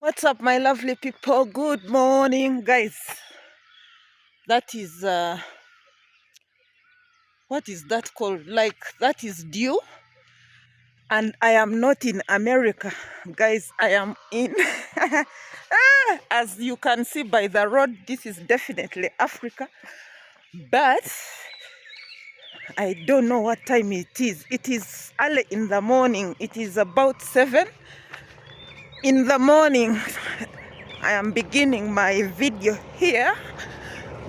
What's up, my lovely people? Good morning, guys. That is what is that called? Like, that is dew, and I am not in America, guys. I am in as you can see by the road, this is definitely Africa, but I don't know what time it is. It is early in the morning. It is about 7 in the morning. I am beginning my video here,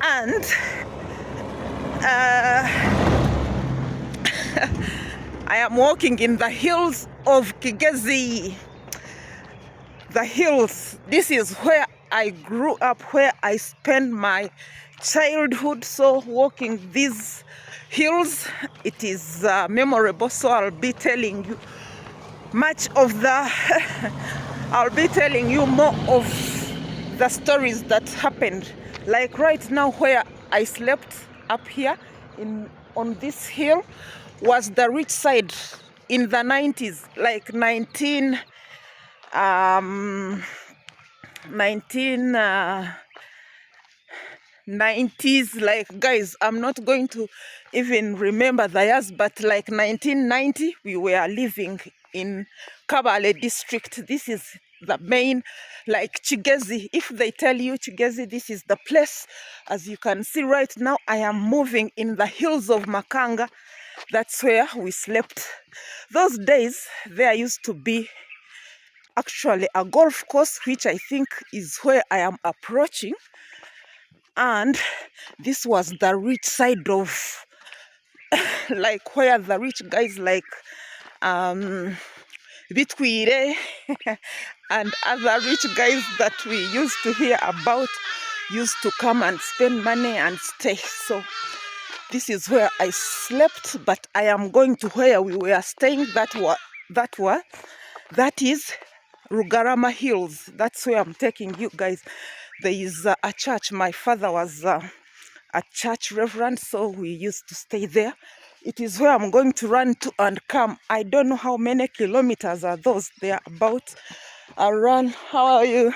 and I am walking in the hills of Kigezi. The hills. This is where I grew up, where I spent my childhood. So walking these hills, it is memorable. So I'll be telling you much of the I'll be telling you more of the stories that happened. Like right now, where I slept up here on this hill was the rich side in the 90s, like 1990s. Like, guys, I'm not going to even remember the years, but like 1990, we were living in Kabale district. This is the main, like, Kigezi. If they tell you Kigezi, this is the place. As you can see right now, I am moving in the hills of Makanga. That's where we slept. Those days, there used to be actually a golf course, which I think is where I am approaching. And this was the rich side of like where the rich guys like Bitwire and other rich guys that we used to hear about used to come and spend money and stay. So this is where I slept, but I am going to where we were staying. That is Rugarama Hills. That's where I'm taking you guys. There is a church. My father was a church reverend, so we used to stay there. It is where I'm going to run to and come. I don't know how many kilometers are those. They are about around. How are you?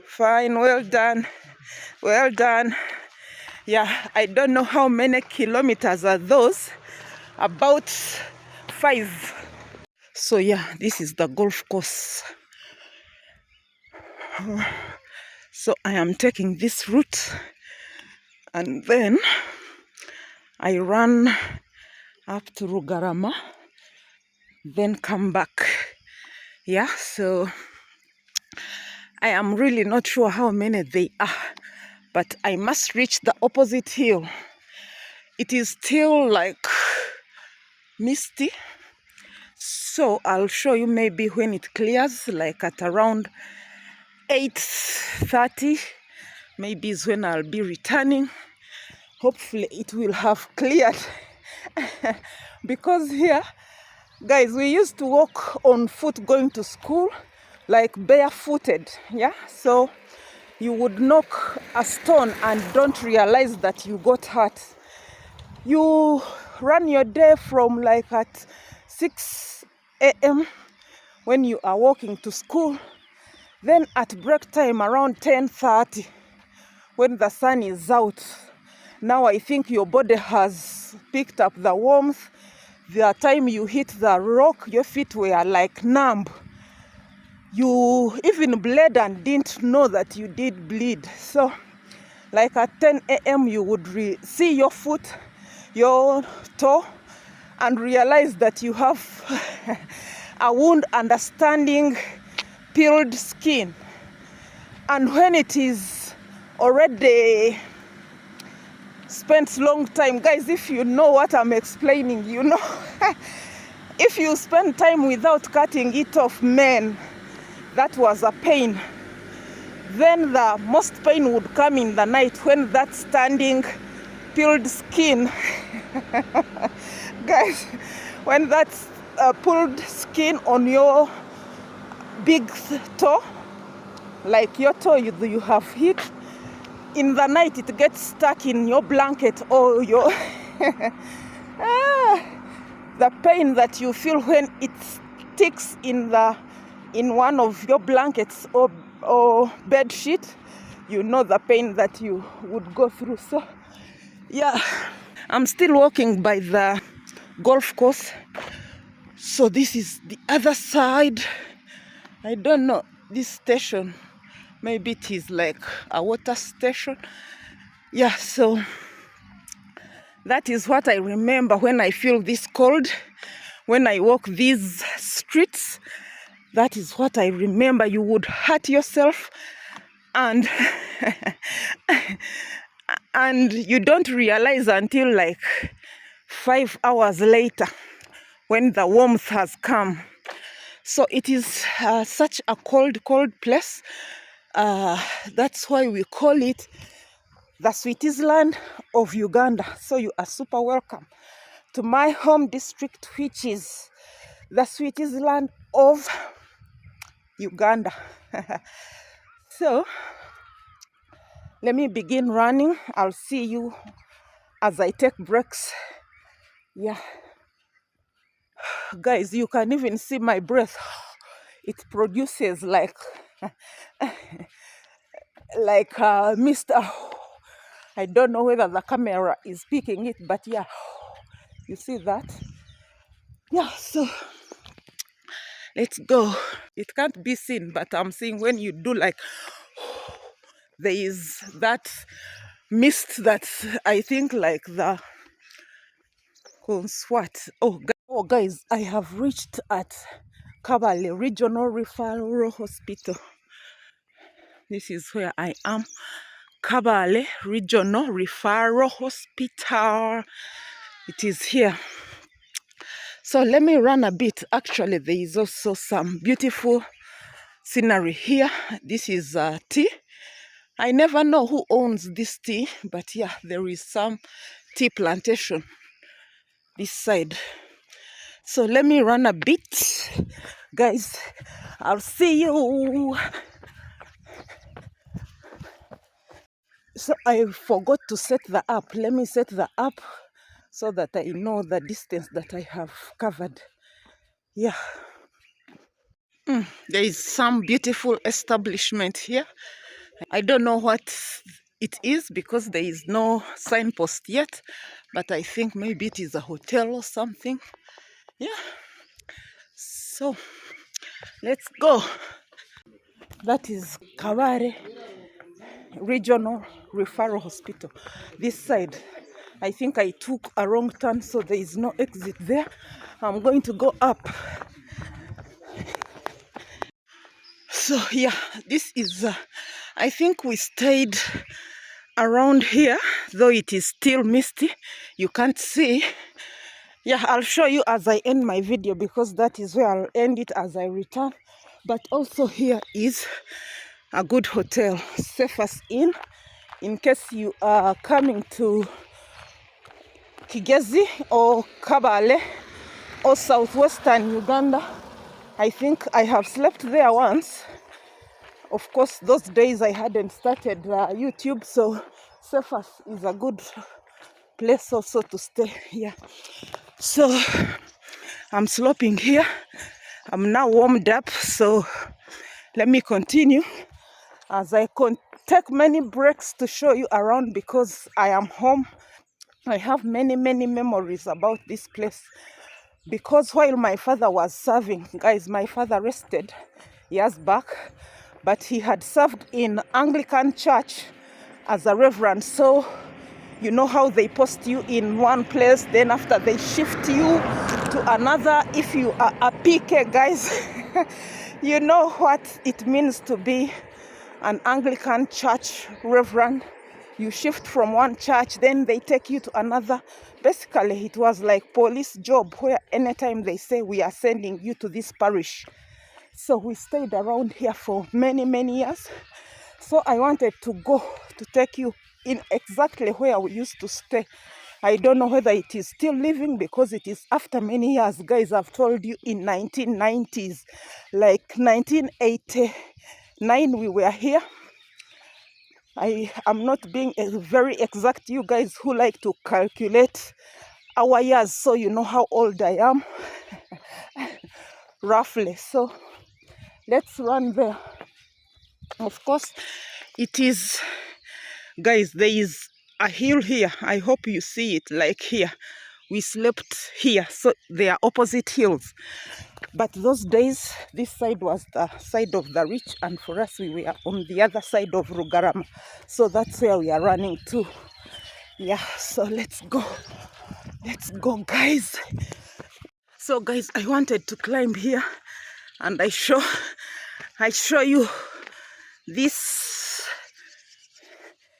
Fine, well done. Well done. Yeah, I don't know how many kilometers are those. About 5. So yeah, this is the golf course. So I am taking this route, and then I run up to Rugarama, then come back. Yeah, so I am really not sure how many they are, but I must reach the opposite hill. It is still like misty, so I'll show you maybe when it clears, like at around 8:30, maybe is when I'll be returning. Hopefully it will have cleared because here, guys, we used to walk on foot going to school, like barefooted. Yeah, so you would knock a stone and don't realize that you got hurt. You run your day from like at 6 a.m. when you are walking to school. Then at break time around 10:30, when the sun is out, now I think your body has picked up the warmth. The time you hit the rock, your feet were like numb. You even bled and didn't know that you did bleed. So like at 10 a.m. you would see your foot, your toe, and realize that you have a wound understanding peeled skin. And when it is already spent long time, guys, if you know what I'm explaining, you know. If you spend time without cutting it off, man, that was a pain. Then the most pain would come in the night when that standing peeled skin guys, when that's pulled skin on your big toe, like your toe you have hit, in the night it gets stuck in your blanket or your the pain that you feel when it sticks in the in one of your blankets or bed sheet, you know the pain that you would go through. So yeah, I'm still walking by the golf course. So this is the other side. I don't know, this station, maybe it is like a water station. Yeah, so that is what I remember when I feel this cold, when I walk these streets. That is what I remember. You would hurt yourself, and and you don't realize until like 5 hours later when the warmth has come. So it is such a cold place. That's why we call it the sweetest land of Uganda. So you are super welcome to my home district, which is the sweetest land of Uganda. So let me begin running. I'll see you as I take breaks. Yeah, guys, you can even see my breath. It produces like Mr. I don't know whether the camera is picking it, but yeah, you see that? Yeah, so let's go. It can't be seen, but I'm seeing when you do like, there is that mist that I think like the what? Oh guys, I have reached at Kabale Regional Referral Hospital. This is where I am. Kabale Regional Referral Hospital. It is here. So let me run a bit. Actually, there is also some beautiful scenery here. This is tea. I never know who owns this tea, but yeah, there is some tea plantation this side. So let me run a bit. Guys, I'll see you. So I forgot to set the app. Let me set the app so that I know the distance that I have covered. Yeah. There is some beautiful establishment here. I don't know what it is because there is no signpost yet, but I think maybe it is a hotel or something. Yeah. So let's go. That is Kabale Regional Referral Hospital. This side, I think I took a wrong turn, so there is no exit there. I'm going to go up. So yeah, this is, I think we stayed around here, though it is still misty. You can't see. Yeah, I'll show you as I end my video because that is where I'll end it as I return. But also here is a good hotel, Safest Inn, in case you are coming to Kigezi or Kabale or southwestern Uganda. I think I have slept there once. Of course, those days I hadn't started YouTube, so Safest is a good place also to stay here. So I'm sloping here. I'm now warmed up, so let me continue as I take many breaks to show you around because I am home. I have many memories about this place because while my father was serving, guys, my father rested years back, but he had served in Anglican church as a reverend. So you know how they post you in one place, then after they shift you to another. If you are a PK, guys, you know what it means to be an Anglican church reverend. You shift from one church, then they take you to another. Basically, it was like police job where anytime they say we are sending you to this parish. So we stayed around here for many years. So I wanted to go to take you in exactly where we used to stay. I don't know whether it is still living because it is after many years. Guys, I've told you in 1990s, like 1989 we were here. I am not being very exact. You guys who like to calculate our years, so you know how old I am, roughly. So Let's run there. Of course, it is, guys, there is a hill here. I hope you see it, like here. We slept here, so they are opposite hills. But those days, this side was the side of the rich, and for us, we were on the other side of Rugarama. So that's where we are running to. Yeah, so let's go. Let's go, guys. So, guys, I wanted to climb here, and I show you this.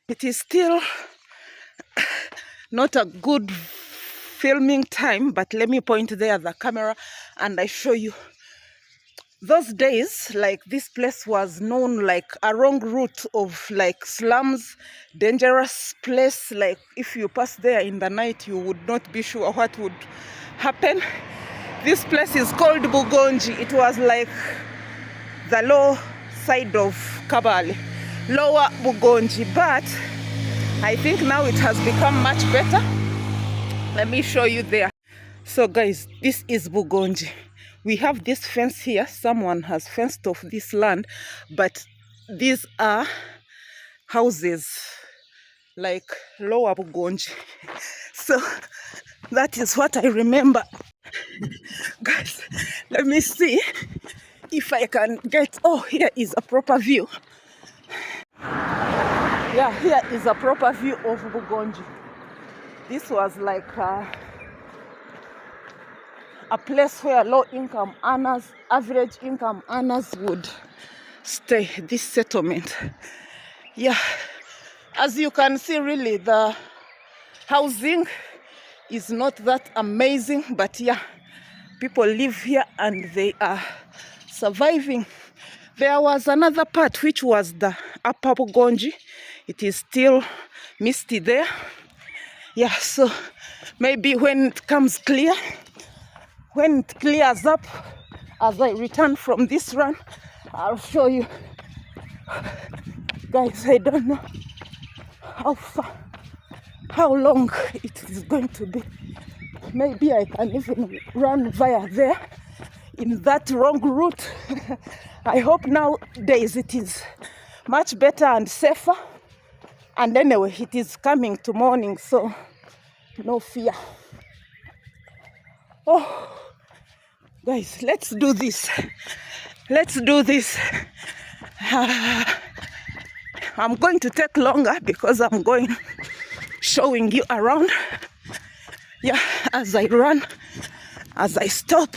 It is still not a good filming time, but let me point there the camera and I show you. Those days, like, this place was known like a wrong route of like slums, dangerous place. Like, if you pass there in the night, you would not be sure what would happen. This place is called Bunyonyi. It was like the low side of Kabale, lower Bunyonyi, but I think now it has become much better. Let me show you there. So, guys, this is Bunyonyi. We have this fence here. Someone has fenced off this land, but these are houses like lower Bunyonyi. So that is what I remember. Guys, let me see if I can get, oh, here is a proper view. Yeah, here is a proper view of Bunyonyi. This was like a place where low-income earners, average income earners would stay, this settlement. Yeah, as you can see, really, the housing is not that amazing, but yeah, people live here and they are surviving. There was another part which was the upper Bunyonyi. It is still misty there. Yeah, so maybe when it comes clear, when it clears up, as I return from this run, I'll show you. Guys, I don't know how far, how long it is going to be. Maybe I can even run via there in that wrong route. I hope nowadays it is much better and safer. And anyway, it is coming to morning, so no fear. Oh, guys, let's do this. Let's do this. I'm going to take longer because I'm going showing you around. Yeah, as I run, as I stop.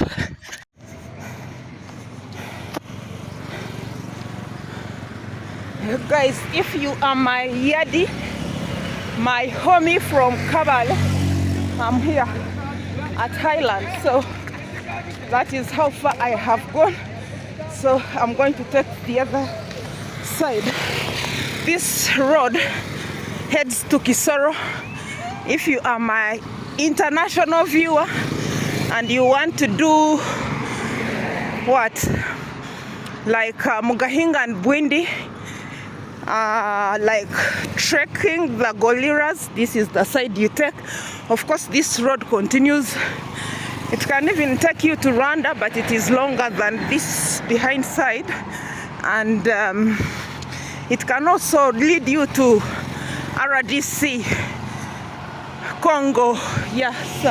Guys, if you are my yadi, my homie from Kabale, I'm here at Highland. So that is how far I have gone. So I'm going to take the other side. This road heads to Kisoro. If you are my international viewer and you want to do what, like Mugahinga and Bwindi, like trekking the gorillas, this is the side you take. Of course, this road continues. It can even take you to Rwanda, but it is longer than this behind side, and it can also lead you to RDC, Congo. Yes,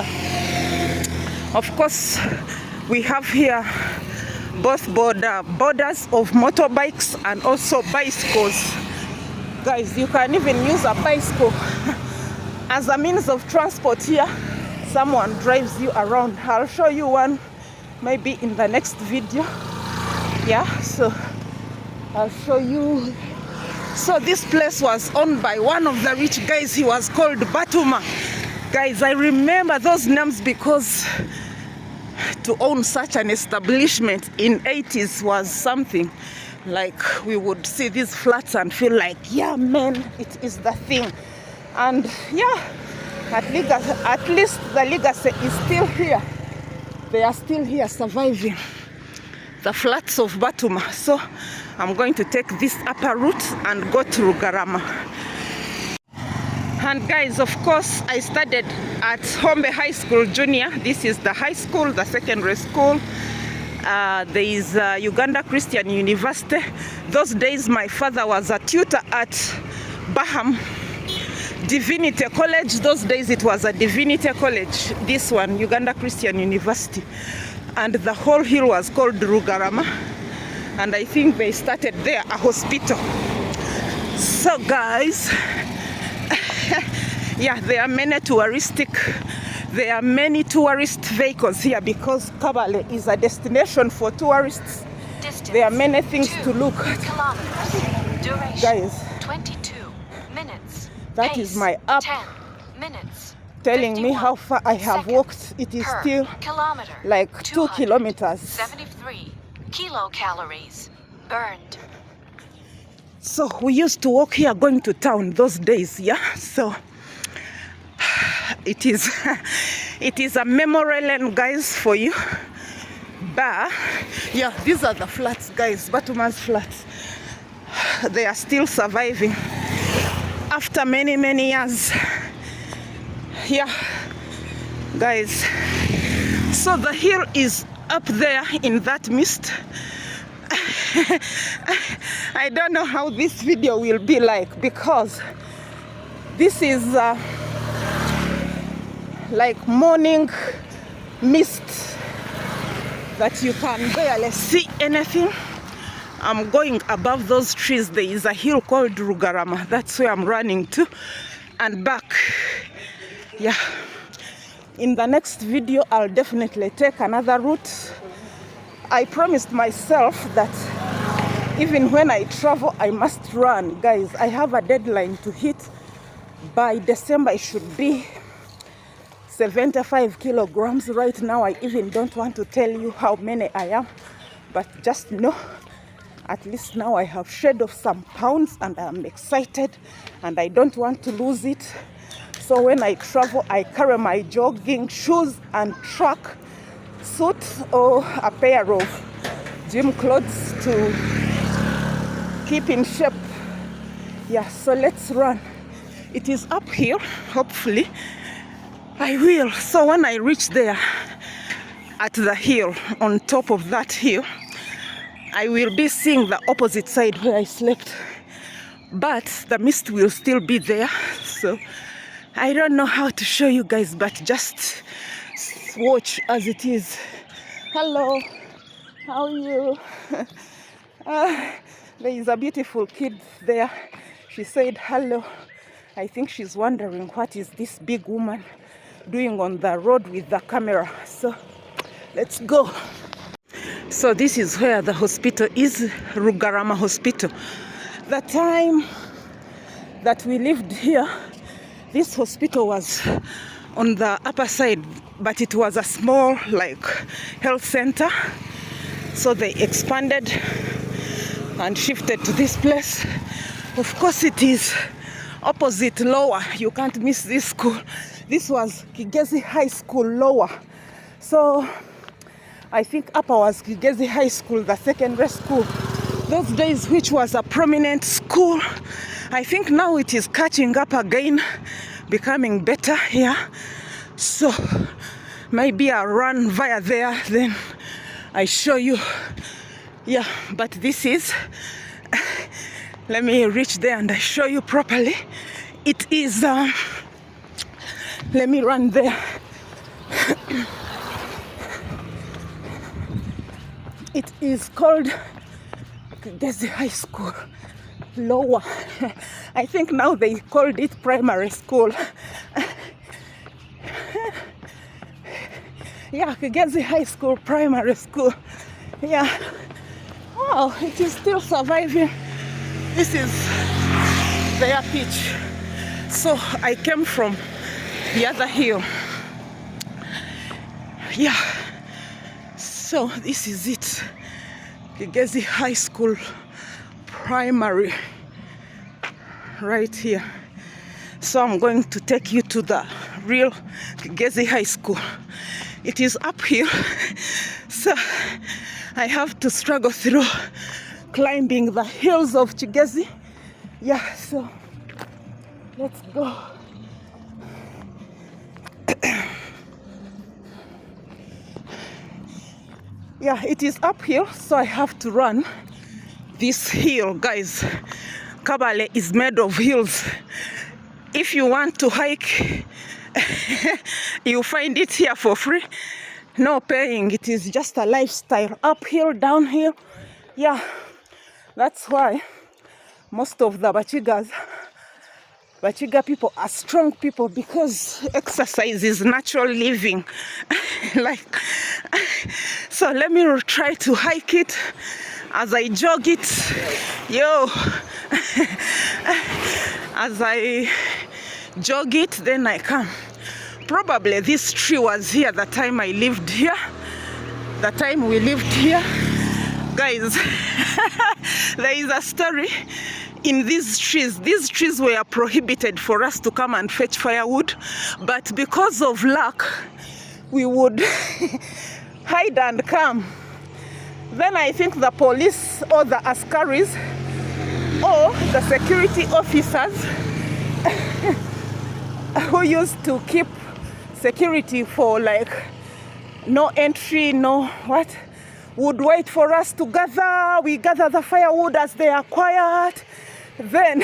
of course, we have here both borders of motorbikes and also bicycles. Guys, you can even use a bicycle as a means of transport here. Someone drives you around. I'll show you one maybe in the next video. Yeah, so I'll show you. So this place was owned by one of the rich guys. He was called Batuma. Guys, I remember those names because to own such an establishment in 80s was something. Like, we would see these flats and feel like, yeah, man, it is the thing. And yeah, at least the legacy is still here. They are still here surviving. The flats of Batuma. So I'm going to take this upper route and go to Rugarama. And guys, of course, I studied at Hombe High School Junior. This is the high school, the secondary school. There is Uganda Christian University. Those days my father was a tutor at Baham Divinity College. Those days it was a Divinity College. This one, Uganda Christian University. And the whole hill was called Rugarama. And I think they started there a hospital. So guys, yeah, there are many tourist vehicles here because Kabale is a destination for tourists. Distance, there are many things to look at. Duration, guys, 22 minutes. That Pace, is my app 10 minutes. telling me how far I have walked. It is still kilometer, like 2 kilometers. 73 kilocalories burned. So we used to walk here going to town those days, yeah? So it is a memory lane, guys, for you. But yeah, these are the flats, guys, Batuma's flats. They are still surviving after many years. Yeah, guys, so the hill is up there in that mist. I don't know how this video will be like because this is like morning mist that you can barely see anything. I'm going above those trees. There is a hill called Rugarama. That's where I'm running to and back. Yeah, in the next video I'll definitely take another route. I promised myself that even when I travel I must run, guys. I have a deadline to hit by December. It should be 75 kilograms. Right now I even don't want to tell you how many I am, but just know at least now I have shed off some pounds and I'm excited and I don't want to lose it. So when I travel I carry my jogging shoes and track suit or a pair of gym clothes to keep in shape. Yeah, so let's run. It is up here. Hopefully I will. So when I reach there at the hill, on top of that hill, I will be seeing the opposite side where I slept, but the mist will still be there. So I don't know how to show you guys, but just watch as it is. Hello, how are you? There is a beautiful kid there. She said hello. I think she's wondering what is this big woman doing on the road with the camera. So let's go. So this is where the hospital is, Rugarama Hospital. The time that we lived here, this hospital was on the upper side, but it was a small like health center. So they expanded and shifted to this place. Of course it is opposite lower. You can't miss this school. This was Kigezi High School lower. So I think upper was Kigezi High School, the secondary school. Those days, which was a prominent school. I think now it is catching up again, becoming better here. So maybe I'll run via there, then I show you. Yeah, but this is, let me reach there and I show you properly. It is, let me run there. It is called Kigezi High School lower. I think now they called it primary school. Yeah, Kigezi High School primary school. Yeah. Oh, it is still surviving. This is their pitch. So I came from the other hill. Yeah. So this is it. Kigezi High School primary right here. So I'm going to take you to the real Kigezi High School. It is up here, so I have to struggle through climbing the hills of Kigezi. Yeah, so let's go. Yeah, it is uphill, so I have to run this hill, guys. Kabale is made of hills. If you want to hike, you find it here for free. No paying. It is just a lifestyle. Uphill, downhill. Yeah, that's why most of the Bachiga people are strong people, because exercise is natural living. Like, so let me try to hike it as I jog it. Yo, as I jog it, then I come. Probably this tree was here the time I lived here. The time we lived here. Guys, there is a story in these trees. These trees were prohibited for us to come and fetch firewood, but because of luck, we would hide and come. Then I think the police or the askaris or the security officers who used to keep security for like no entry, no what, would wait for us to gather. We gather the firewood as they are quiet. Then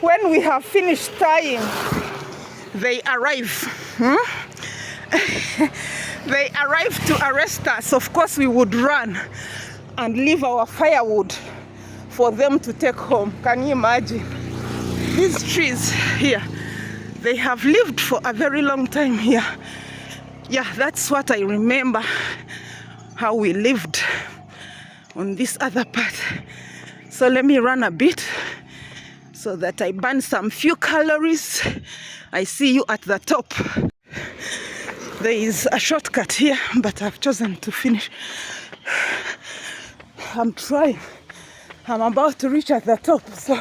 when we have finished tying, they arrive. They arrive to arrest us. Of course, we would run and leave our firewood for them to take home. Can you imagine? These trees here, they have lived for a very long time here. Yeah, that's what I remember, how we lived on this other part. So let me run a bit so that I burn some few calories. I see you at the top. There is a shortcut here, but I've chosen to finish. I'm trying. I'm about to reach at the top. So,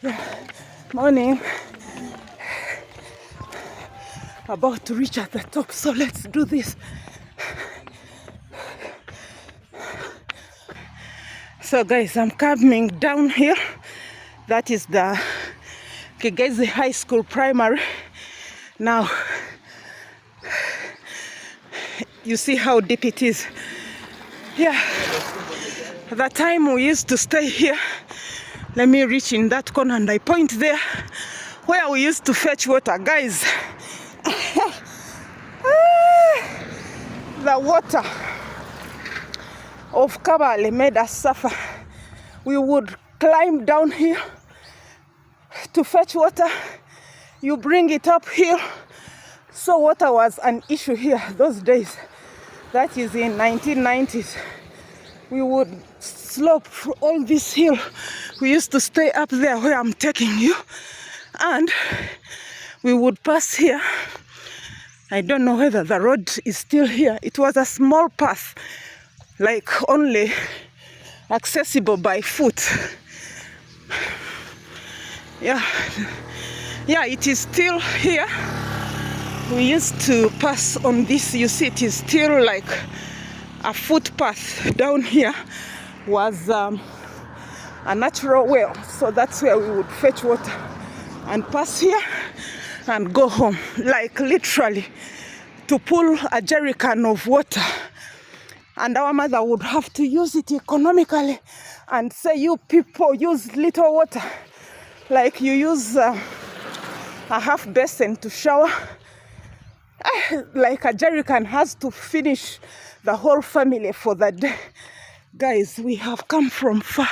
yeah. Morning. About to reach at the top. So let's do this. So guys, I'm coming down here. That is the Kigezi High School Primary. Now, you see how deep it is. Yeah, the time we used to stay here, let me reach in that corner and I point there where we used to fetch water, guys. The water of Kabale made us suffer. We would climb down here to fetch water. You bring it up here. So water was an issue here those days. That is in 1990s. We would slope all this hill. We used to stay up there where I'm taking you. And we would pass here. I don't know whether the road is still here. It was a small path, like only accessible by foot. Yeah, it is still here. We used to pass on this. You see, it is still like a footpath. Down here was a natural well, so that's where we would fetch water and pass here and go home, like literally to pull a jerrycan of water. And our mother would have to use it economically and say, you people use little water, like you use a half basin to shower. Like a jerrycan has to finish the whole family for the day. Guys, we have come from far,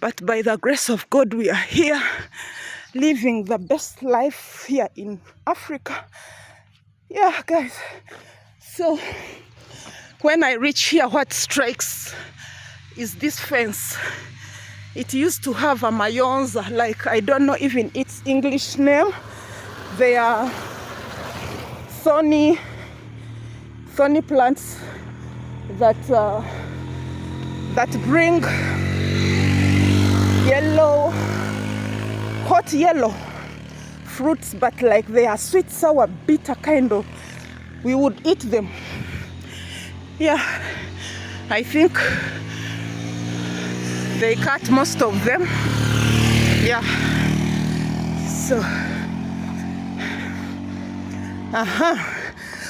but by the grace of God, we are here living the best life here in Africa. Yeah, guys. So when I reach here, what strikes is this fence. It used to have a mayonza, like I don't know even its English name. They are thorny plants that bring hot yellow fruits, but like they are sweet, sour, bitter kind of. We would eat them. Yeah, I think they cut most of them. Yeah. So,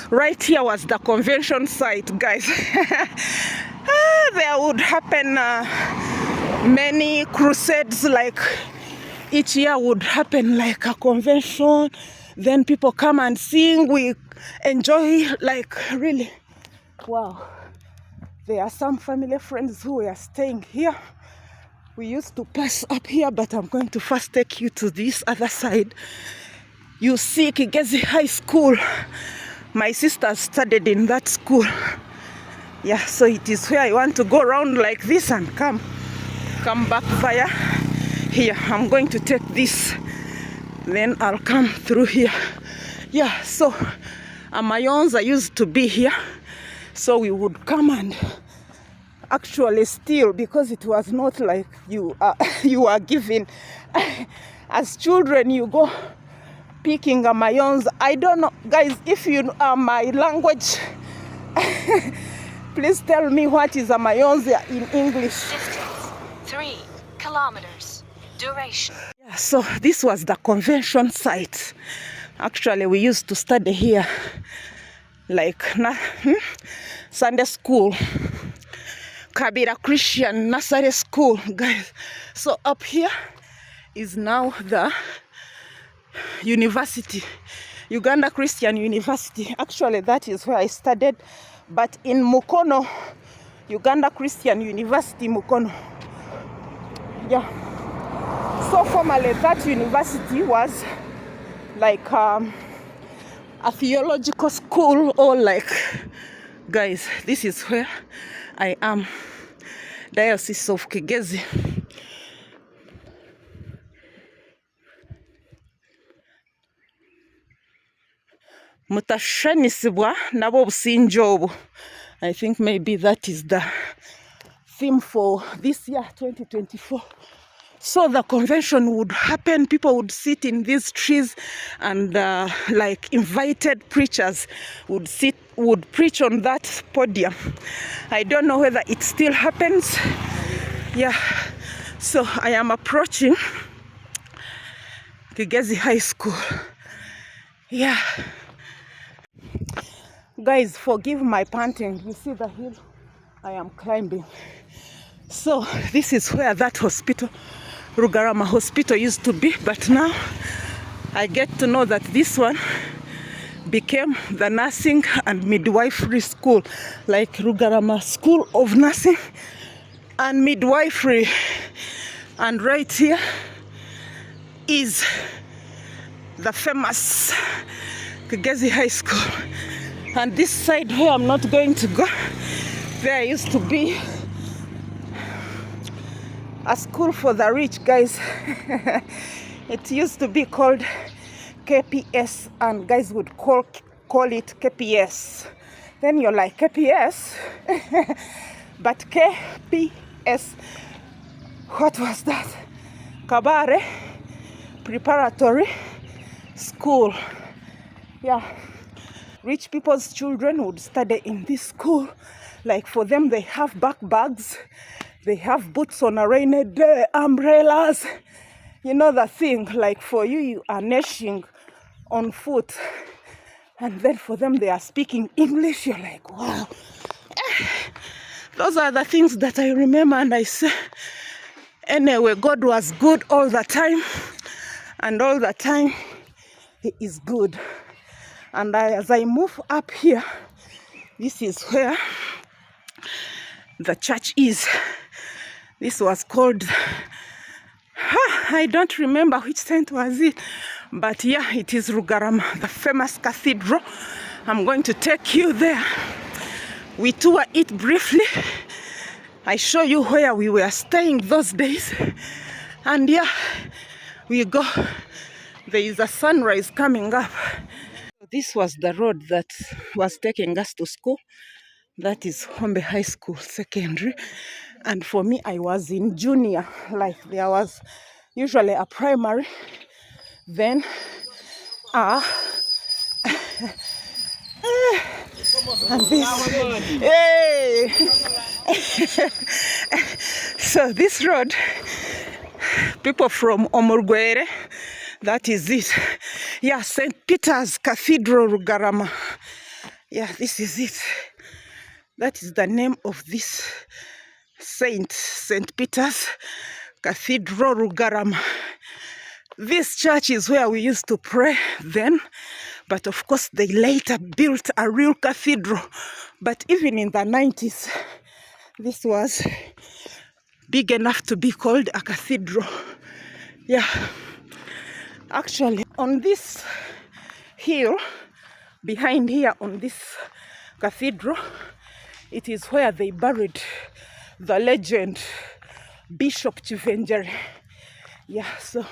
right here was the convention site, guys. There would happen many crusades, like each year would happen like a convention. Then people come and sing, we enjoy, like really, wow. There are some family friends who are staying here. We used to pass up here, but I'm going to first take you to this other side. You see Kigezi High School. My sister studied in that school. Yeah, so it is where I want to go around like this and come back via here. I'm going to take this, then I'll come through here. Yeah, so Amayons used to be here, so we would come and actually steal, because it was not like you are given. As children, you go picking Amayons. I don't know, guys, if you know my language. Please tell me what is Amayons in English. Distance 3 kilometers. Duration. Yeah, so this was the convention site. Actually, we used to study here, like Sunday school, Kabale Christian Nursery School, guys. So up here is now the university, Uganda Christian University. Actually, that is where I studied. But in Mukono, Uganda Christian University, Mukono. Yeah. So formerly, that university was like a theological school, or like, guys, this is where I am. Diocese of Kigezi. Mutashanisibwa nabo businjobu. I think maybe that is the theme for this year, 2024. So the convention would happen, people would sit in these trees, and like invited preachers would preach on that podium. I don't know whether it still happens. Yeah, so I am approaching Kigezi High School. Yeah. Guys, forgive my panting. You see the hill I am climbing. So this is where that hospital, Rugarama Hospital, used to be, but now I get to know that this one became the nursing and midwifery school, like Rugarama School of Nursing and Midwifery. And right here is the famous Kigezi High School. And this side where I'm not going to go, there used to be a school for the rich, guys. It used to be called KPS, and guys would call it KPS. Then you're like, KPS? But KPS, what was that? Kabale Preparatory School. Yeah. Rich people's children would study in this school. Like for them, they have backpacks, they have boots on a rainy day, umbrellas. You know the thing, like for you, you are nashing on foot. And then for them, they are speaking English. You're like, wow. Those are the things that I remember, and I say, anyway, God was good all the time. And all the time, He is good. And as I move up here, this is where the church is. This was called, I don't remember which saint was it, but yeah, it is Rugarama, the famous cathedral. I'm going to take you there. We tour it briefly. I show you where we were staying those days. And yeah, we go. There is a sunrise coming up. This was the road that was taking us to school. That is Hombe High School Secondary. And for me, I was in junior. Like there was usually a primary. Then, and this, hey! So this road, people from Omurgwere, that is it. Yeah, St. Peter's Cathedral, Rugarama. Yeah, this is it. That is the name of this saint, St. Peter's Cathedral, Rugarama. This church is where we used to pray then, but of course they later built a real cathedral. But even in the 90s, this was big enough to be called a cathedral. Yeah, actually on this hill behind here on this cathedral, it is where they buried the legend Bishop Chivenjere. Yeah, so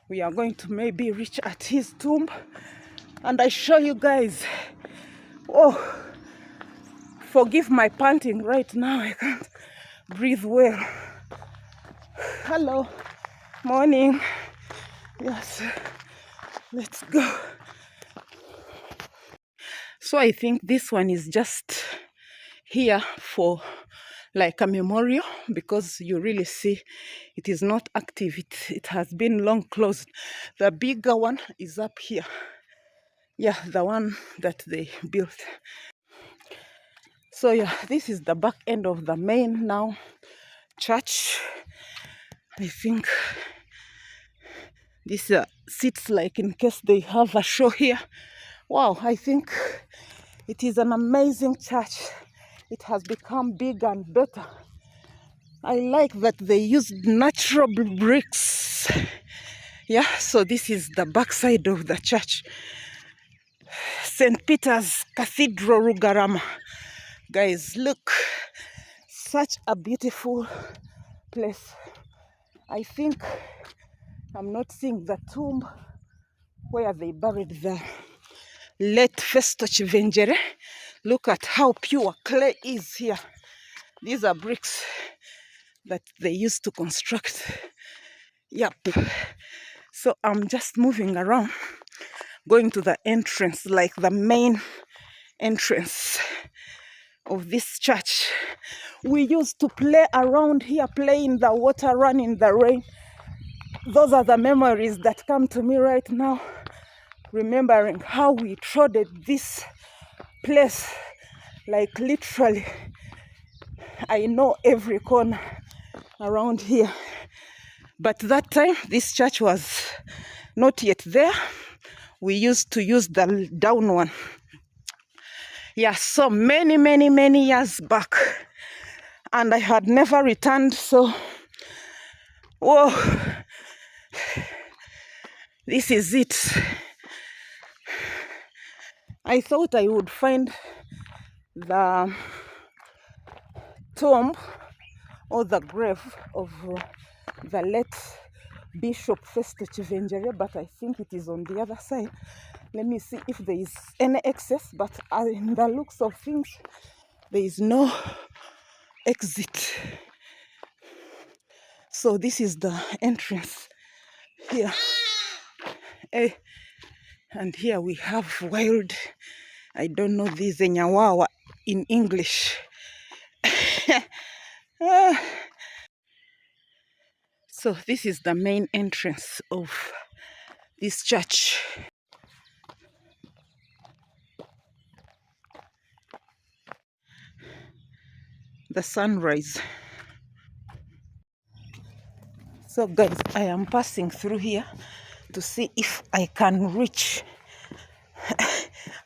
we are going to maybe reach at his tomb and I show you guys. Oh, forgive my panting right now, I can't breathe well. Hello, morning. Yes, let's go. So I think this one is just here for like a memorial, because you really see it is not active. It has been long closed. The bigger one is up here. Yeah, the one that they built. So yeah, this is the back end of the main now church. I think this sits like in case they have a show here. Wow, I think it is an amazing church. It has become bigger and better. I like that they used natural bricks. Yeah, so this is the back side of the church. St. Peter's Cathedral, Rugarama. Guys, look, such a beautiful place. I think I'm not seeing the tomb where they buried the late Festo Chivenjere. Look at how pure clay is here. These are bricks that they used to construct. Yep. So I'm just moving around, going to the entrance, like the main entrance of this church. We used to play around here, play in the water, run in the rain. Those are the memories that come to me right now, remembering how we trotted this place. Like literally, I know every corner around here. But that time, this church was not yet there. We used to use the down one. Yeah, so many years back. And I had never returned, so whoa, this is it. I thought I would find the tomb or the grave of the late Bishop Festo Chivenjere, but I think it is on the other side. Let me see if there is any access, but in the looks of things, there is no exit. So this is the entrance here. And here we have wild, I don't know this, nyawawa in English. So this is the main entrance of this church. The sunrise. So guys, I am passing through here to see if I can reach.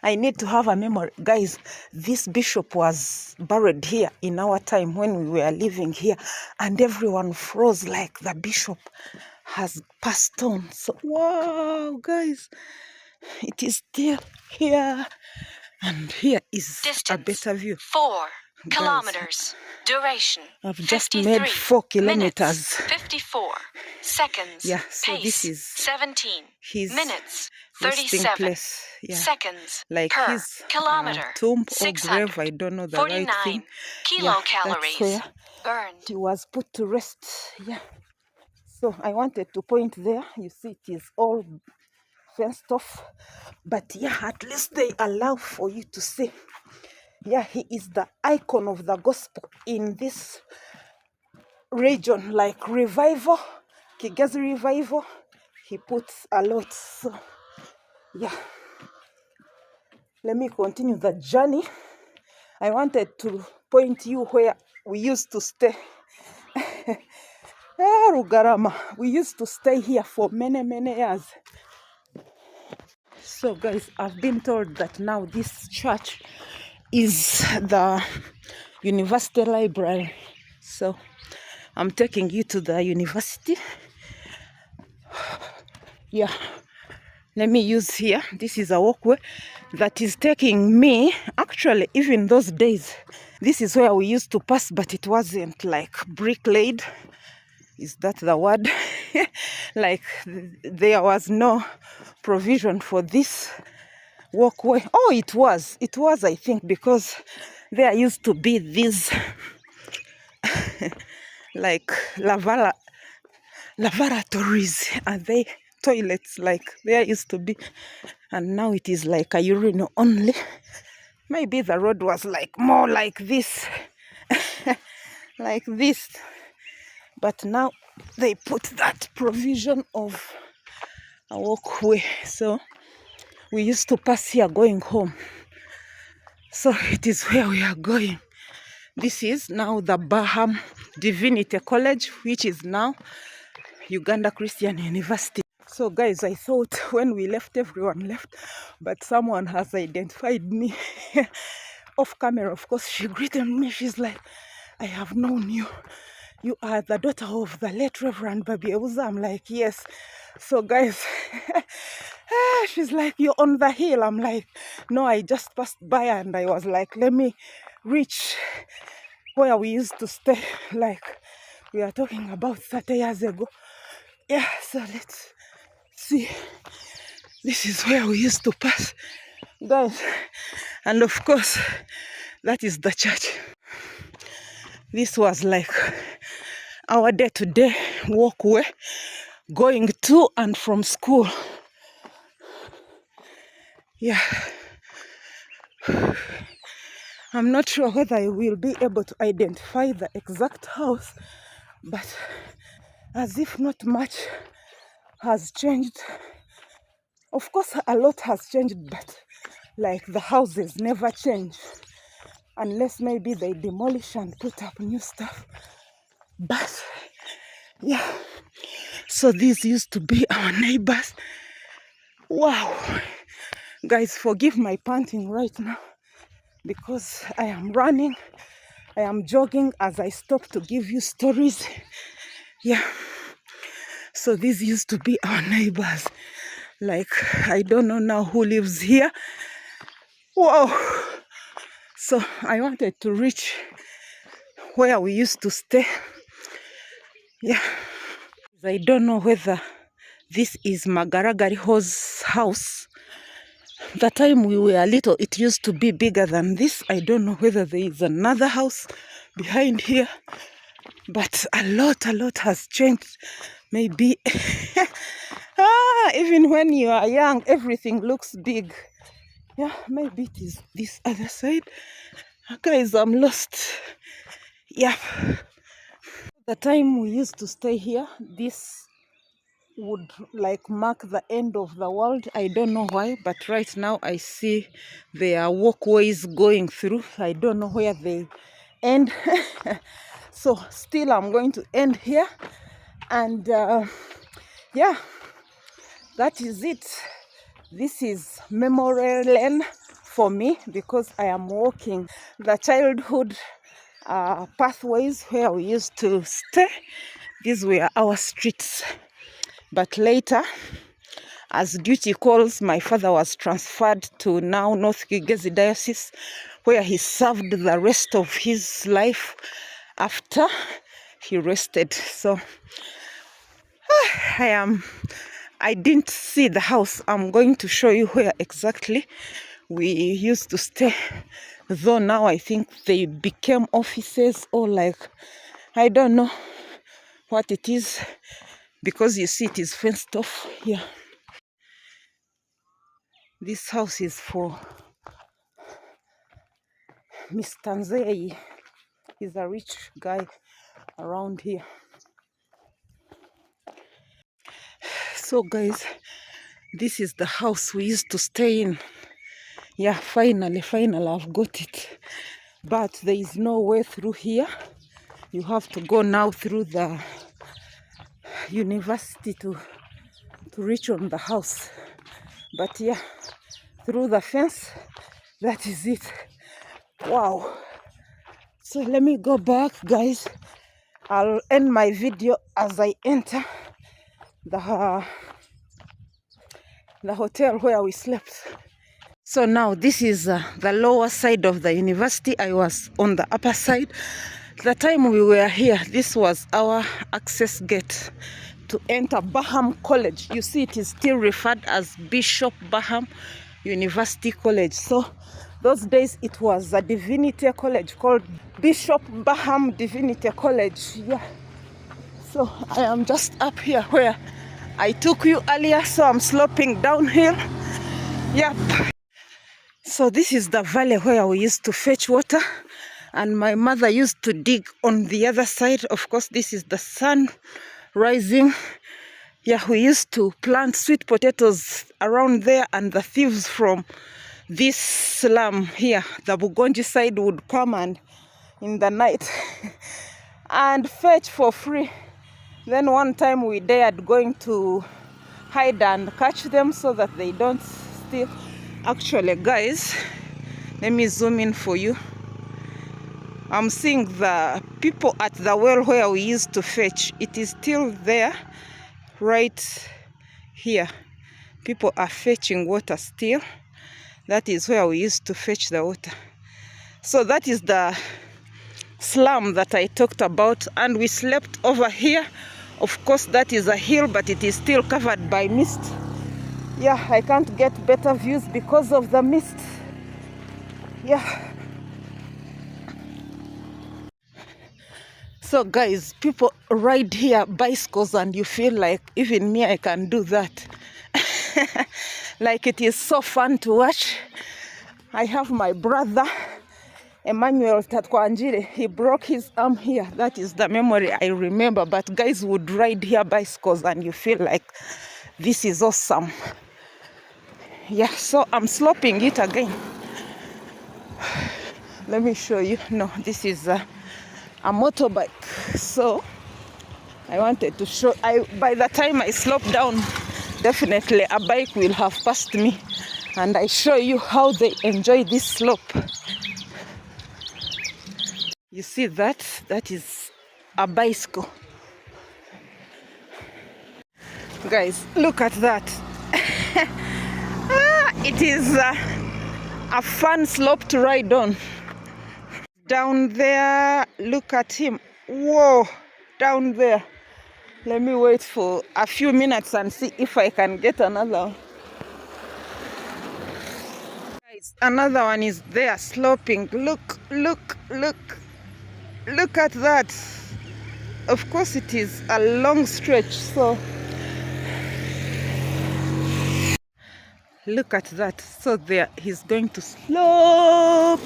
I need to have a memory. Guys, this bishop was buried here in our time when we were living here, and everyone froze like the bishop has passed on. So, wow, guys, it is still here. And here is Distance, a better view. 4 Guys, kilometers. Duration, I've just 53 made 4 kilometers. Minutes, 54 seconds. Yeah, so Pace, this is 17 his minutes. resting 37 place. Yeah. seconds Like per his kilometer. tomb or grave, I don't know the right thing. Kilocalories Yeah, burned. he was put to rest. Yeah. So I wanted to point there. You see, it is all fenced off. But yeah, at least they allow for you to see. Yeah, he is the icon of the gospel in this region, like revival, Kigezi revival. He puts a lot. So yeah, let me continue the journey. I wanted to point you where we used to stay. Rugarama. We used to stay here for many, many years. So guys, I've been told that now this church is the university library. So I'm taking you to the university. Yeah, let me use here. This is a walkway that is taking me. Actually, even those days, this is where we used to pass, but it wasn't like brick laid. Is that the word? Like there was no provision for this walkway. Oh, it was, I think, because there used to be these like lavatories, and they toilets, like there used to be, and now it is like a urinal only. Maybe the road was like more like this, like this, but now they put that provision of a walkway. So we used to pass here going home. So it is where we are going. This is now the Baham Divinity College, which is now Uganda Christian University. So guys, I thought when we left, everyone left, but someone has identified me off camera. Of course, she greeted me. She's like, I have known you. You are the daughter of the late Reverend Babi Euza. I'm like, yes. So guys, she's like, you're on the hill. I'm like, no, I just passed by, and I was like, let me reach where we used to stay. Like, we are talking about 30 years ago. Yeah, so let's see. This is where we used to pass, guys. And of course, that is the church. This was like our day-to-day walkway going to and from school. Yeah. I'm not sure whether I will be able to identify the exact house, but as if not much has changed. Of course, a lot has changed, but like the houses never change unless maybe they demolish and put up new stuff. But yeah, so these used to be our neighbors. Wow, guys, forgive my panting right now because I am running, I am jogging as I stop to give you stories. Yeah, so these used to be our neighbors. Like, I don't know now who lives here. Wow. So I wanted to reach where we used to stay. Yeah. I don't know whether this is Magaragariho's house. The time we were little, it used to be bigger than this. I don't know whether there is another house behind here. But a lot has changed. Maybe even when you are young, everything looks big. Yeah, maybe it is this other side. Guys, I'm lost. Yeah. The time we used to stay here, this would like mark the end of the world. I don't know why, but right now I see there are walkways going through. I don't know where they end. So still I'm going to end here, and yeah, that is it. This is memory lane for me because I am walking the childhood pathways where we used to stay. These were our streets. But later, as duty calls, my father was transferred to now North Kigezi Diocese, where he served the rest of his life after he rested. So I didn't see the house. I'm going to show you where exactly we used to stay. Though now I think they became offices, or like, I don't know what it is, because you see it is fenced off here. This house is for Mr. Nzei. He's a rich guy around here. So guys, this is the house we used to stay in. Yeah, finally I've got it. But there is no way through here. You have to go now through the university to reach on the house. But yeah, through the fence, that is it. Wow. So let me go back, guys. I'll end my video as I enter the hotel where we slept. So now this is the lower side of the university. I was on the upper side. The time we were here, this was our access gate to enter Baham College. You see, it is still referred as Bishop Baham University College. So those days it was a divinity college called Bishop Baham Divinity College. Yeah. So I am just up here where I took you earlier. So I'm sloping downhill. Yep. So this is the valley where we used to fetch water. And my mother used to dig on the other side. Of course, this is the sun rising. Yeah, we used to plant sweet potatoes around there, and the thieves from this slum here, the Bugonji side, would come and in the night and fetch for free. Then one time we dared going to hide and catch them so that they don't steal. Actually, guys, let me zoom in for you. I'm seeing the people at the well where we used to fetch. It is still there, right here. People are fetching water still. That is where we used to fetch the water. So that is the slum that I talked about. And we slept over here. Of course, that is a hill, but it is still covered by mist. Yeah, I can't get better views because of the mist. Yeah. So guys, people ride here bicycles and you feel like even me, I can do that. Like, it is so fun to watch. I have my brother, Emmanuel Tatkwanjire. He broke his arm here. That is the memory I remember. But guys would ride here bicycles and you feel like this is awesome. Yeah, so I'm sloping it again. Let me show you. No, this is a motorbike. So I wanted to show. By the time I slope down, definitely a bike will have passed me, and I show you how they enjoy this slope. You see that? That is a bicycle. Guys, look at that. It is a fun slope to ride on. Down there, look at him. Whoa, down there. Let me wait for a few minutes and see if I can get another one. Guys, another one is there sloping. Look, look, look. Look at that. Of course, it is a long stretch, so look at that. So there, he's going to slope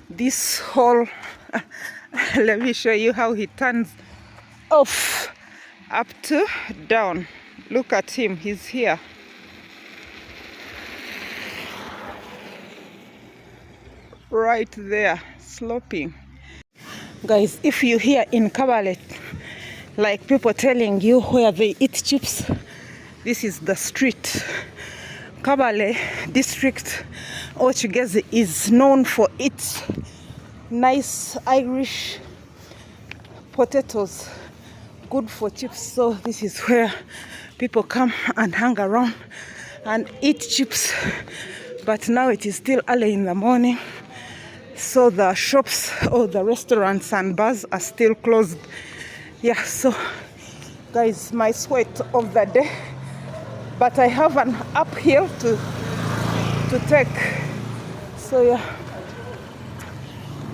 this whole. Let me show you how he turns off, up to down. Look at him, he's here. Right there, sloping. Guys, if you hear in Kabale, like people telling you where they eat chips, this is the street. Kabale district or Kigezi is known for its nice Irish potatoes, good for chips. So this is where people come and hang around and eat chips. But now it is still early in the morning, so the shops or the restaurants and bars are still closed. Yeah, so guys, my sweat of the day, but I have an uphill to take. So yeah,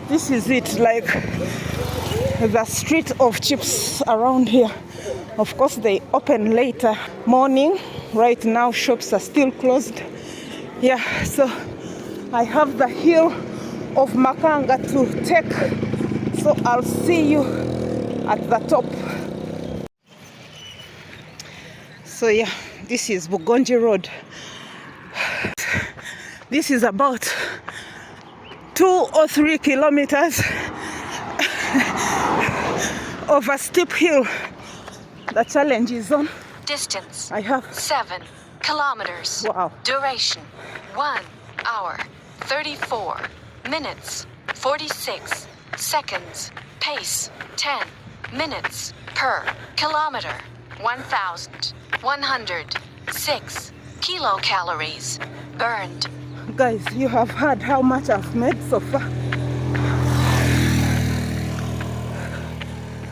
this is it, like the street of chips around here. Of course, they open later morning. Right now, shops are still closed. Yeah, so I have the hill of Makanga to take. So I'll see you at the top. So yeah, this is Bugonji Road. This is about 2 or 3 kilometers of a steep hill. The challenge is on. Distance. I have 7 kilometers. Wow. Duration 1 hour 34 minutes 46 seconds. Pace 10 minutes per kilometer. 1,106 kilocalories burned. Guys, you have heard how much I've made so far.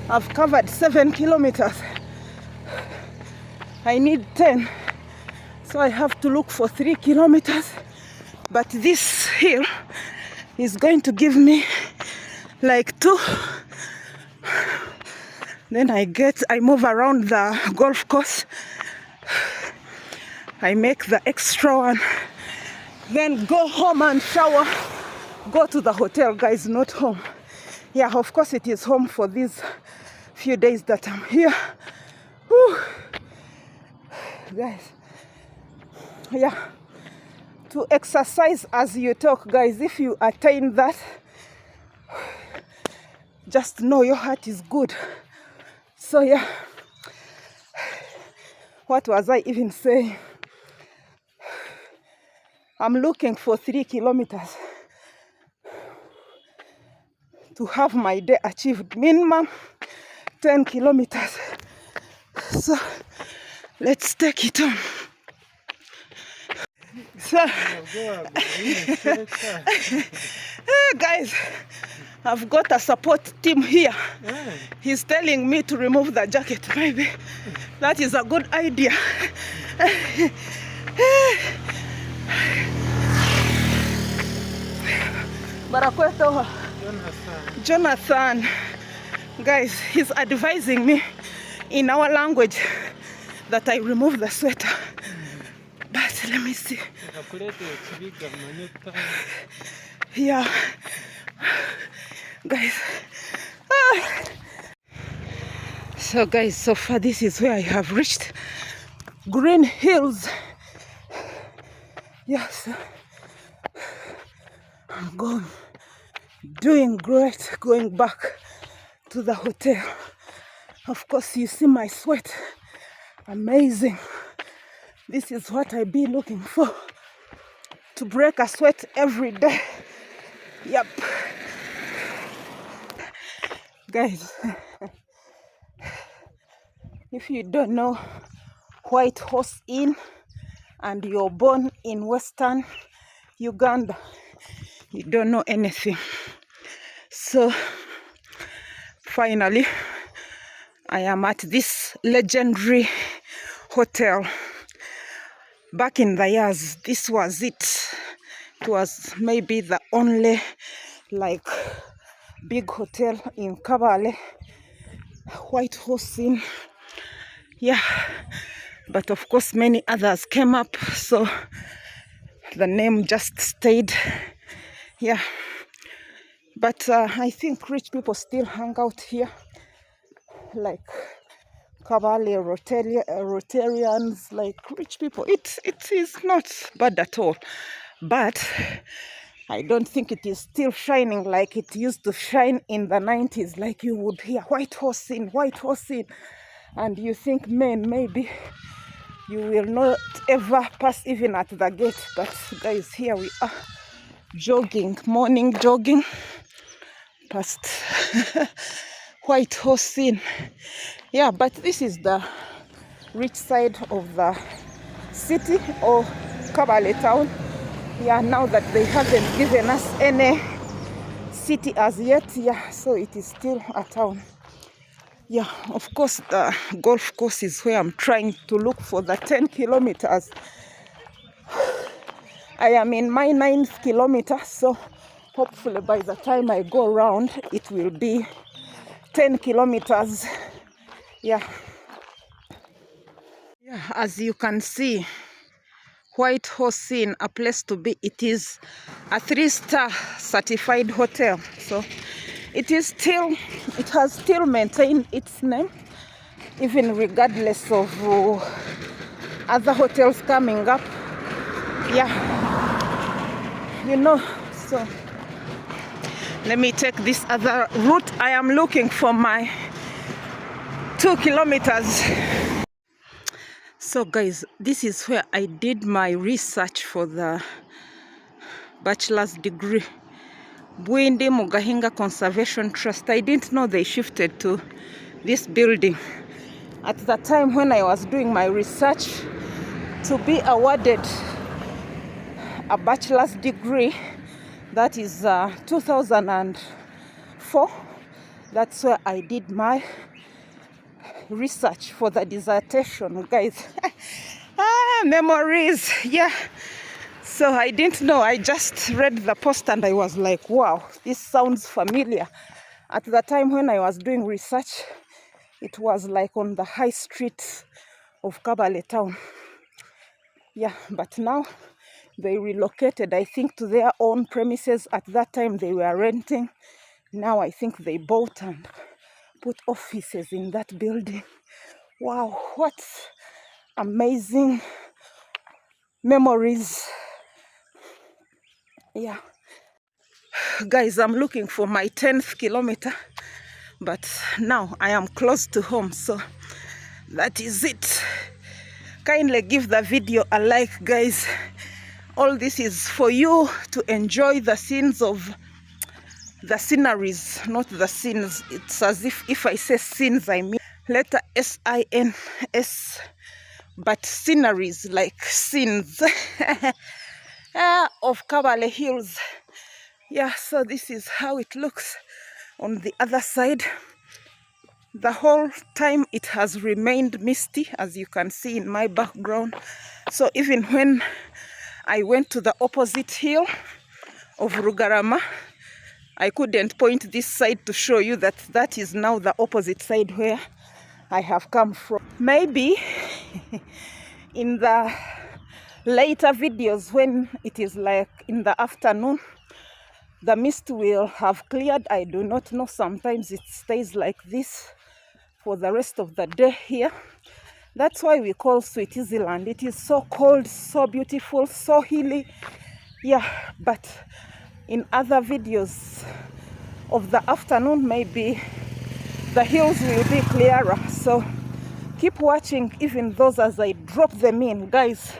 I've covered 7 kilometers. I need 10, so I have to look for 3 kilometers. But this hill is going to give me like 2. Then I move around the golf course. I make the extra one. Then go home and shower. Go to the hotel, guys, not home. Yeah, of course it is home for these few days that I'm here. Whew. Guys, yeah, to exercise as you talk, guys. If you attain that, just know your heart is good. So yeah, what was I even saying? I'm looking for 3 kilometers to have my day achieved. Minimum 10 kilometers. So let's take it on. So guys, I've got a support team here. He's telling me to remove the jacket. Maybe that is a good idea. Jonathan, guys, he's advising me in our language that I remove the sweater. But let me see. Yeah, guys. So guys, so far this is where I have reached. Green Hills. Yes, I'm doing great, going back to the hotel. Of course, you see my sweat. Amazing. This is what I be looking for, to break a sweat every day. Yep. Guys, if you don't know White Horse Inn and you're born in Western Uganda, you don't know anything. So finally I am at this legendary hotel. Back in the years, this was it. It was maybe the only like big hotel in Kabale, White Horse Inn. Yeah, but of course many others came up, so the name just stayed. Yeah, but I think rich people still hang out here, like Kabale Rotarians, like rich people. It is not bad at all, but I don't think it is still shining like it used to shine in the 90s. Like you would hear White Horse Inn, White Horse Inn, and you think, man, maybe you will not ever pass even at the gate. But guys, here we are, jogging, morning jogging past White Horse Inn. Yeah, but this is the rich side of the city or Kabale town. Yeah, now that they haven't given us any city as yet, yeah, so it is still a town. Yeah, of course the golf course is where I'm trying to look for the 10 kilometers. I am in my 9th kilometer, so hopefully by the time I go around it will be 10 kilometers. Yeah, as you can see, White Horse Inn, a place to be. It is a 3-star certified hotel, so it has still maintained its name, even regardless of other hotels coming up. Yeah, you know. So let me take this other route. I am looking for my 2 kilometers. So guys, this is where I did my research for the bachelor's degree. Bwindi Mugahinga Conservation Trust. I didn't know they shifted to this building. At the time when I was doing my research to be awarded a bachelor's degree, that is 2004, that's where I did my research for the dissertation, guys. Memories, yeah. So I didn't know, I just read the post and I was like, wow, this sounds familiar. At the time when I was doing research, it was like on the high street of Kabale town. Yeah, but now they relocated, I think, to their own premises. At that time they were renting. Now I think they bought and put offices in that building. Wow, what amazing memories. Yeah. Guys, I'm looking for my 10th kilometer, but now I am close to home, so that is it. Kindly give the video a like, guys. All this is for you to enjoy the scenes of the sceneries, not the scenes. It's as if I say scenes, I mean letter S-I-N-S, but sceneries, like scenes of Kabale Hills. Yeah, so this is how it looks on the other side. The whole time it has remained misty, as you can see in my background. So even when I went to the opposite hill of Rugarama, I couldn't point this side to show you that that is now the opposite side where I have come from. Maybe in the later videos, when it is like in the afternoon, the mist will have cleared. I do not know. Sometimes it stays like this for the rest of the day here. That's why we call Sweet Easy Land. It is so cold, so beautiful, so hilly. Yeah, but in other videos of the afternoon, maybe the hills will be clearer. So keep watching even those as I drop them in, guys.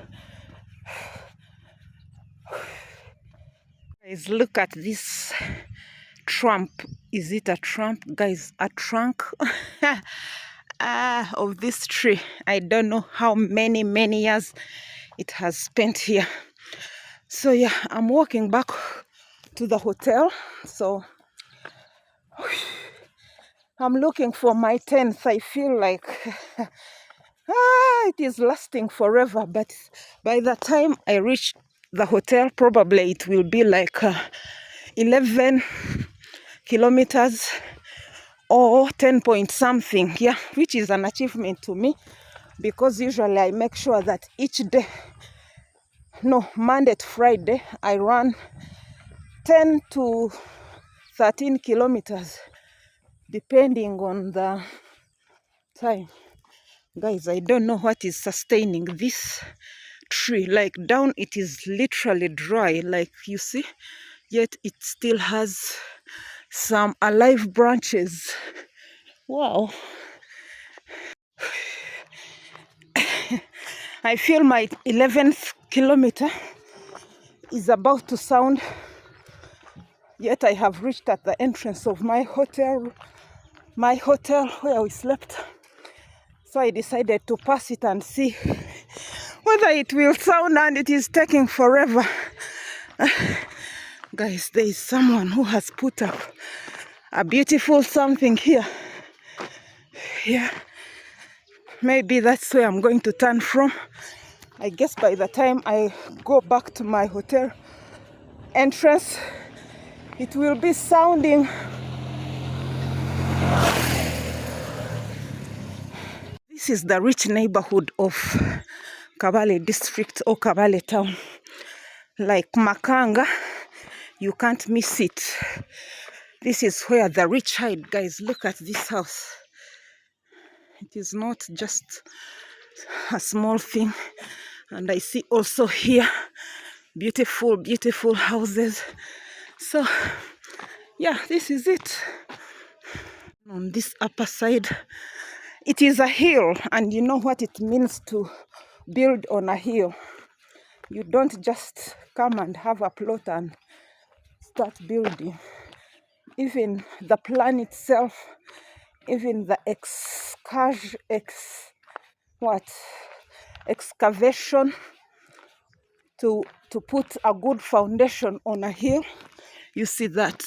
Guys, look at this trunk. Is it a trunk, guys? A trunk of this tree. I don't know how many years it has spent here. So yeah, I'm walking back to the hotel. So I'm looking for my 10th. I feel like it is lasting forever, but by the time I reach the hotel, probably it will be like 11 kilometers or 10 point something, yeah, which is an achievement to me, because usually I make sure that each day, no, Monday to Friday, I run 10 to 13 kilometers depending on the time. Guys, I don't know what is sustaining this tree. Like down it is literally dry, like you see, yet it still has some alive branches. Wow. I feel my 11th kilometer is about to sound, yet I have reached at the entrance of my hotel where we slept. So I decided to pass it and see whether it will sound, and it is taking forever. Guys, there is someone who has put up a beautiful something here. Yeah, maybe that's where I'm going to turn from. I guess by the time I go back to my hotel entrance, it will be sounding. This is the rich neighborhood of Kabale district or Kabale town. Like Makanga, you can't miss it. This is where the rich hide, guys. Look at this house. It is not just a small thing. And I see also here Beautiful, beautiful houses. So yeah, this is it. On this upper side, it is a hill, and you know what it means to build on a hill. You don't just come and have a plot and start building. Even the plan itself, even the excavation to put a good foundation on a hill. You see that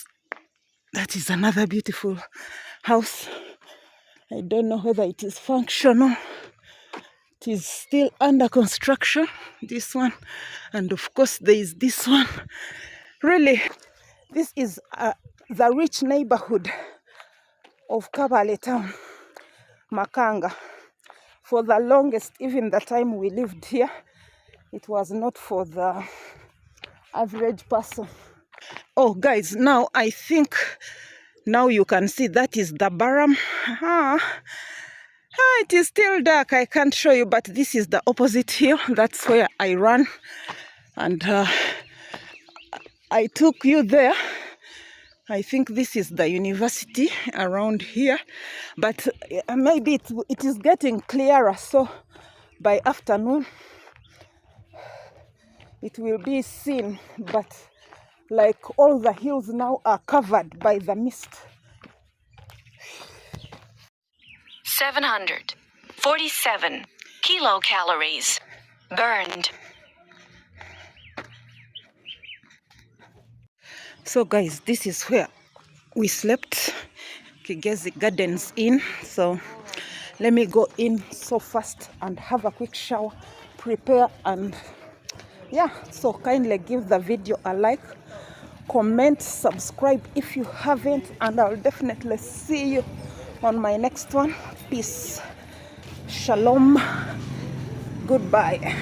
is another beautiful house. I don't know whether it is functional. It is still under construction, this one, and of course there is this one. Really, this is the rich neighborhood of Kabale town, Makanga. For the longest, even the time we lived here, it was not for the average person. Oh guys, now I think now you can see that is the Baram. It is still dark, I can't show you, but this is the opposite hill. That's where I ran, and I took you there. I think this is the university around here, but maybe it is getting clearer, so by afternoon it will be seen. But like all the hills now are covered by the mist. 747 kilocalories burned. So guys, this is where we slept, Kigezi Gardens Inn. So let me go in so fast and have a quick shower, prepare, and yeah, so kindly give the video a like, comment, subscribe if you haven't, and I'll definitely see you on my next one. Peace, shalom, goodbye.